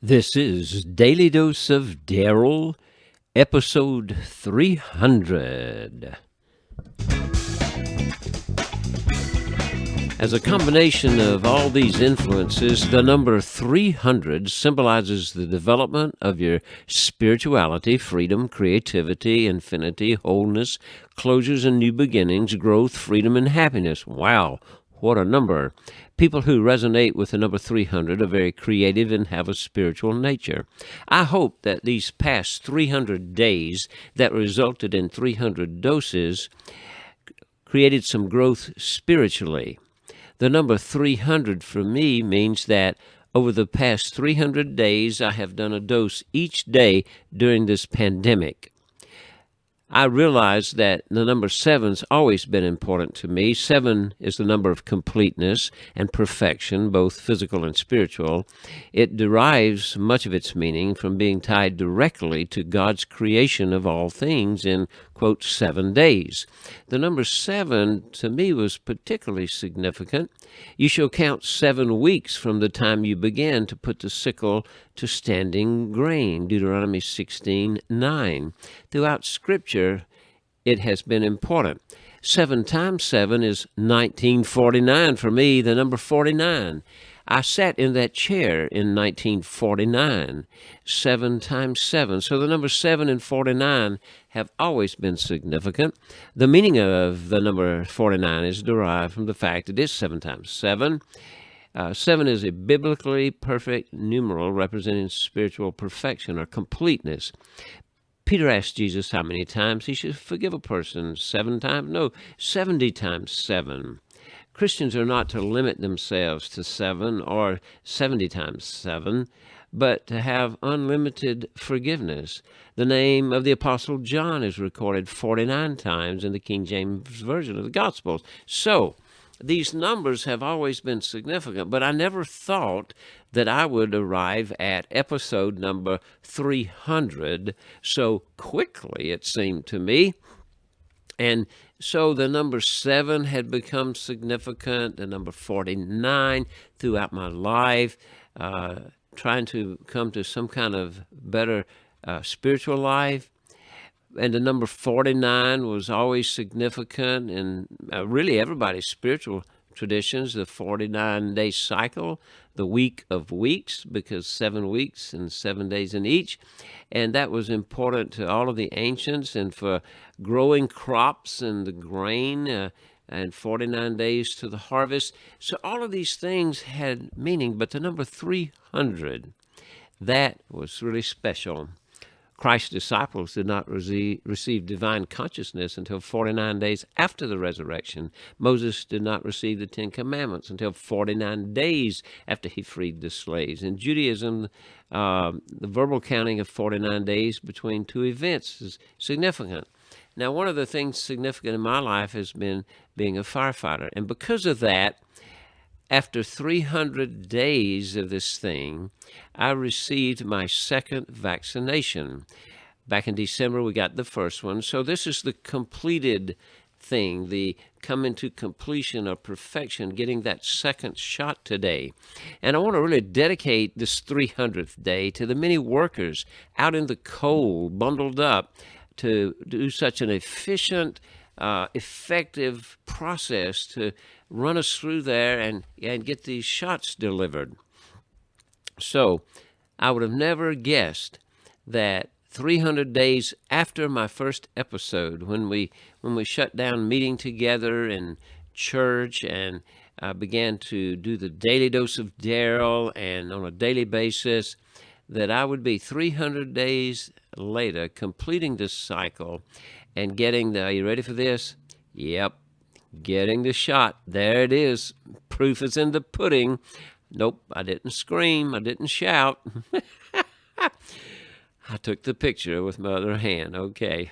This is Daily Dose of Daryl, episode 300. As a combination of all these influences, the number 300 symbolizes the development of your spirituality, freedom, creativity, infinity, wholeness, closures and new beginnings, growth, freedom, and happiness. Wow, what a number. People who resonate with the number 300 are very creative and have a spiritual nature. I hope that these past 300 days that resulted in 300 doses created some growth spiritually. The number 300 for me means that over the past 300 days, I have done a dose each day during this pandemic. I realize that the number 7's always been important to me. 7 is the number of completeness and perfection, both physical and spiritual. It derives much of its meaning from being tied directly to God's creation of all things in, quote, 7 days. The number 7 to me was particularly significant. You shall count 7 weeks from the time you began to put the sickle to standing grain, Deuteronomy 16:9. Throughout Scripture, it has been important. 7 times 7 is 1949 for me, the number 49. I sat in that chair in 1949, 7 times 7. So the number 7 and 49 have always been significant. The meaning of the number 49 is derived from the fact it is 7 times 7. 7 is a biblically perfect numeral representing spiritual perfection or completeness. Peter asked Jesus how many times he should forgive a person. 7 times? No, 70 times 7. Christians are not to limit themselves to 7 or 70 times 7, but to have unlimited forgiveness. The name of the Apostle John is recorded 49 times in the King James Version of the Gospels. So, these numbers have always been significant, but I never thought that I would arrive at episode number 300 so quickly, it seemed to me. And so the number 7 had become significant, the number 49 throughout my life, trying to come to some kind of better spiritual life. And the number 49 was always significant in really everybody's spiritual traditions, the 49-day cycle, the week of weeks, because 7 weeks and 7 days in each. And that was important to all of the ancients and for growing crops and the grain, and 49 days to the harvest. So all of these things had meaning, but the number 300, that was really special. Christ's disciples did not receive divine consciousness until 49 days after the resurrection. Moses did not receive the 10 Commandments until 49 days after he freed the slaves. In Judaism, the verbal counting of 49 days between two events is significant. Now, one of the things significant in my life has been being a firefighter. And because of that, after 300 days of this thing, I received my second vaccination. Back in December, we got the first one. So this is the completed thing, the coming to completion or perfection, getting that second shot today. And I want to really dedicate this 300th day to the many workers out in the cold, bundled up, to do such an efficient, effective process to run us through there and get these shots delivered. So I would have never guessed that 300 days after my first episode, when we shut down meeting together in church and began to do the daily dose of Daryl and on a daily basis, that I would be 300 days later completing this cycle and getting the, are you ready for this? Yep, getting the shot. There it is. Proof is in the pudding. Nope, I didn't scream. I didn't shout. I took the picture with my other hand. Okay.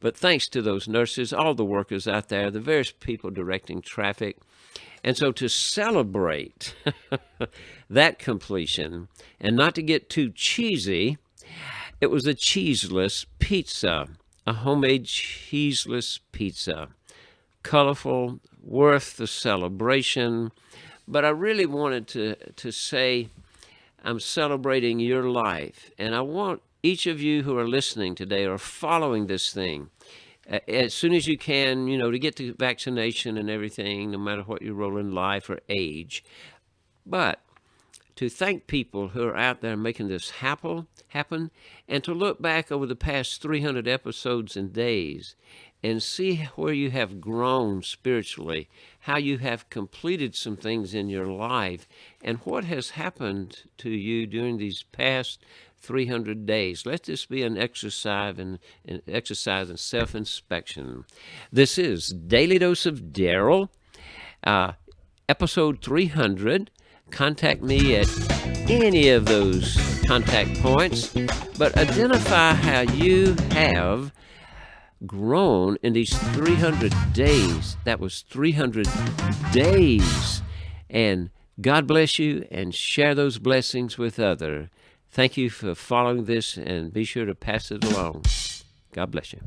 But thanks to those nurses, all the workers out there, the various people directing traffic. And so to celebrate that completion and not to get too cheesy, it was a cheeseless pizza, a homemade cheeseless pizza. Colorful, worth the celebration. But I really wanted to say I'm celebrating your life. And I want each of you who are listening today or following this thing, as soon as you can, to get to vaccination and everything, no matter what your role in life or age. But to thank people who are out there making this happen, and to look back over the past 300 episodes and days and see where you have grown spiritually, how you have completed some things in your life, and what has happened to you during these past 300 days. Let this be an exercise in self-inspection. This is Daily Dose of Daryl, episode 300. Contact me at any of those contact points, but identify how you have grown in these 300 days. That was 300 days. And God bless you, and share those blessings with others. Thank you for following this, and be sure to pass it along. God bless you.